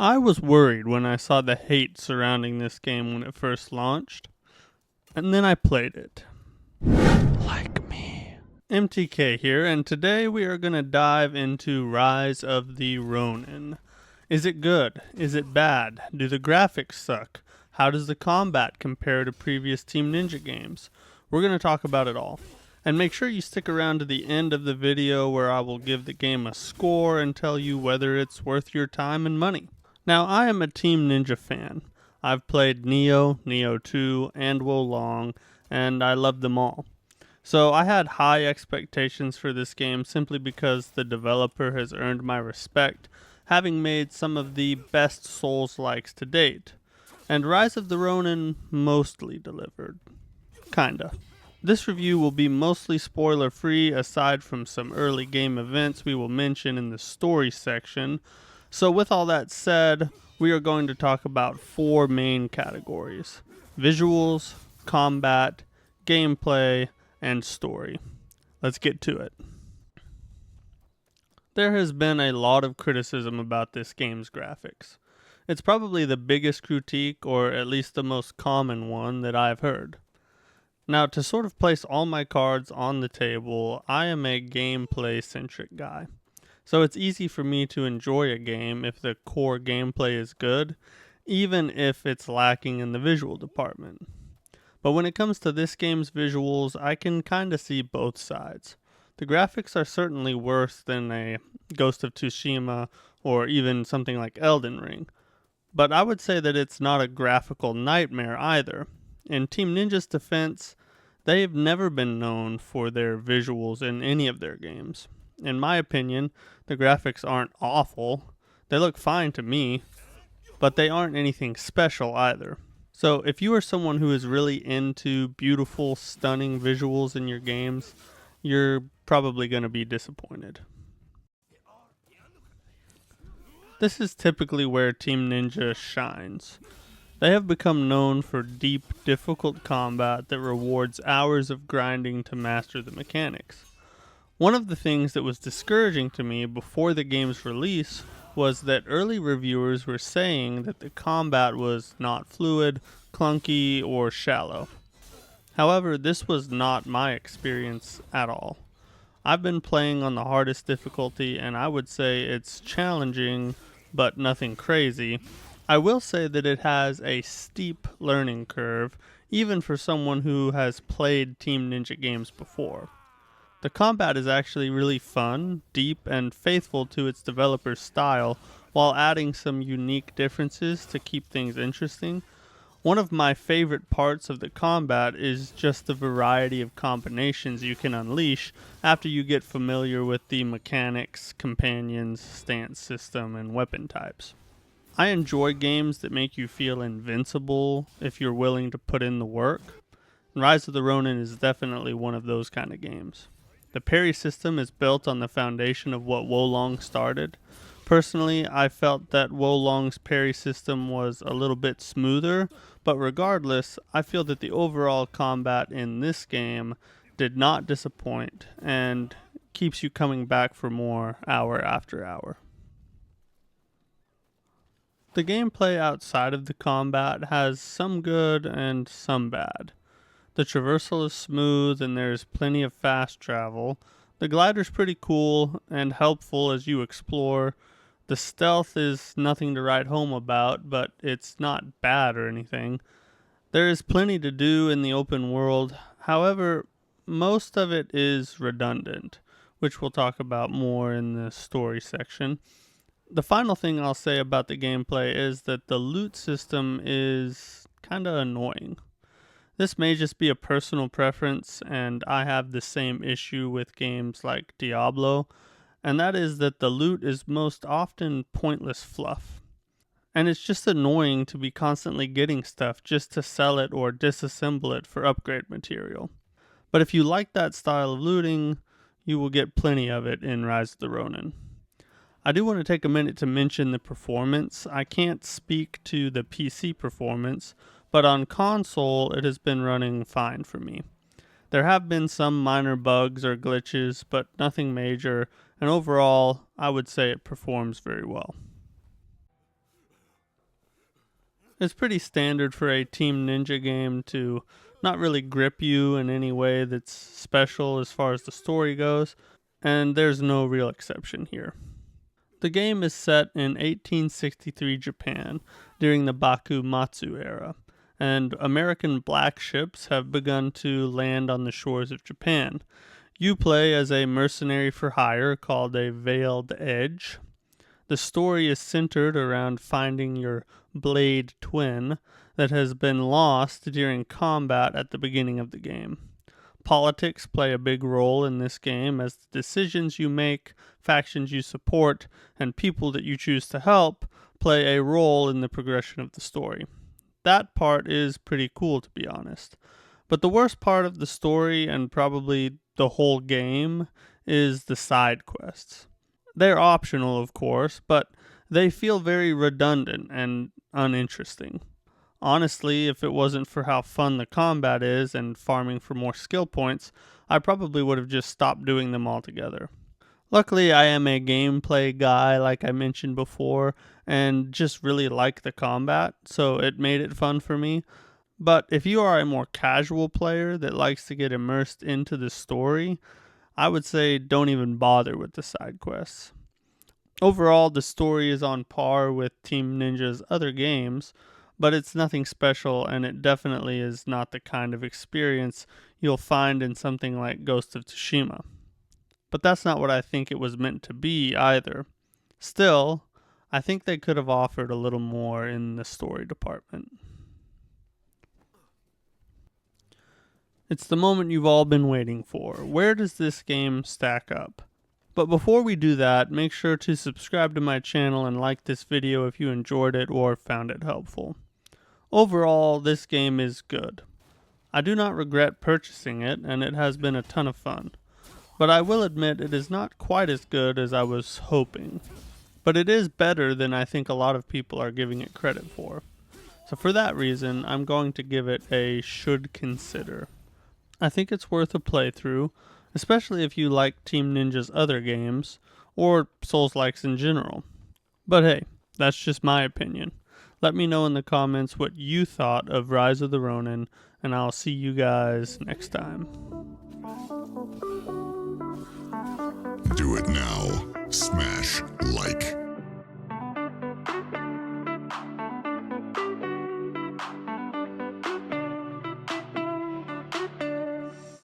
I was worried when I saw the hate surrounding this game when it first launched, and then I played it. Like me. MTK here, and today we are going to dive into Rise of the Ronin. Is it good? Is it bad? Do the graphics suck? How does the combat compare to previous Team Ninja games? We're going to talk about it all. And make sure you stick around to the end of the video where I will give the game a score and tell you whether it's worth your time and money. Now, I am a Team Ninja fan. I've played Neo, Neo 2, and Wo Long, and I love them all. So I had high expectations for this game simply because the developer has earned my respect, having made some of the best Souls-likes to date. And Rise of the Ronin mostly delivered. Kinda. This review will be mostly spoiler-free aside from some early game events we will mention in the story section. So with all that said, we are going to talk about four main categories: visuals, combat, gameplay, and story. Let's get to it. There has been a lot of criticism about this game's graphics. It's probably the biggest critique, or at least the most common one, that I've heard. Now, to sort of place all my cards on the table, I am a gameplay-centric guy. So it's easy for me to enjoy a game if the core gameplay is good, even if it's lacking in the visual department. But when it comes to this game's visuals, I can kinda see both sides. The graphics are certainly worse than a Ghost of Tsushima or even something like Elden Ring. But I would say that it's not a graphical nightmare either. In Team Ninja's defense, they've never been known for their visuals in any of their games. In my opinion, the graphics aren't awful. They look fine to me, but they aren't anything special either. So if you are someone who is really into beautiful, stunning visuals in your games, you're probably going to be disappointed. This is typically where Team Ninja shines. They have become known for deep, difficult combat that rewards hours of grinding to master the mechanics. One of the things that was discouraging to me before the game's release was that early reviewers were saying that the combat was not fluid, clunky, or shallow. However, this was not my experience at all. I've been playing on the hardest difficulty, and I would say it's challenging, but nothing crazy. I will say that it has a steep learning curve, even for someone who has played Team Ninja games before. The combat is actually really fun, deep, and faithful to its developer's style, while adding some unique differences to keep things interesting. One of my favorite parts of the combat is just the variety of combinations you can unleash after you get familiar with the mechanics, companions, stance system, and weapon types. I enjoy games that make you feel invincible if you're willing to put in the work. Rise of the Ronin is definitely one of those kind of games. The parry system is built on the foundation of what Wo Long started. Personally, I felt that Wo Long's parry system was a little bit smoother, but regardless, I feel that the overall combat in this game did not disappoint and keeps you coming back for more hour after hour. The gameplay outside of the combat has some good and some bad. The traversal is smooth and there's plenty of fast travel. The glider's pretty cool and helpful as you explore. The stealth is nothing to write home about, but it's not bad or anything. There is plenty to do in the open world. However, most of it is redundant, which we'll talk about more in the story section. The final thing I'll say about the gameplay is that the loot system is kinda annoying. This may just be a personal preference, and I have the same issue with games like Diablo, and that is that the loot is most often pointless fluff. And it's just annoying to be constantly getting stuff just to sell it or disassemble it for upgrade material. But if you like that style of looting, you will get plenty of it in Rise of the Ronin. I do want to take a minute to mention the performance. I can't speak to the PC performance, but on console it has been running fine for me. There have been some minor bugs or glitches, but nothing major, and overall I would say it performs very well. It's pretty standard for a Team Ninja game to not really grip you in any way that's special as far as the story goes, and there's no real exception here. The game is set in 1863 Japan during the Bakumatsu era, and American black ships have begun to land on the shores of Japan. You play as a mercenary for hire called a Veiled Edge. The story is centered around finding your blade twin that has been lost during combat at the beginning of the game. Politics play a big role in this game as the decisions you make, factions you support, and people that you choose to help play a role in the progression of the story. That part is pretty cool, to be honest. But the worst part of the story, and probably the whole game, is the side quests. They're optional, of course, but they feel very redundant and uninteresting. Honestly, if it wasn't for how fun the combat is and farming for more skill points, I probably would have just stopped doing them altogether. Luckily, I am a gameplay guy, like I mentioned before, and just really like the combat, so it made it fun for me. But if you are a more casual player that likes to get immersed into the story, I would say don't even bother with the side quests. Overall, the story is on par with Team Ninja's other games, but it's nothing special, and it definitely is not the kind of experience you'll find in something like Ghost of Tsushima. But that's not what I think it was meant to be either. Still, I think they could have offered a little more in the story department. It's the moment you've all been waiting for. Where does this game stack up? But before we do that, make sure to subscribe to my channel and like this video if you enjoyed it or found it helpful. Overall, this game is good. I do not regret purchasing it, and it has been a ton of fun. But I will admit it is not quite as good as I was hoping. But it is better than I think a lot of people are giving it credit for. So for that reason, I'm going to give it a should consider. I think it's worth a playthrough, especially if you like Team Ninja's other games, or Souls-likes in general. But hey, that's just my opinion. Let me know in the comments what you thought of Rise of the Ronin, and I'll see you guys next time. Do it now. Smash like.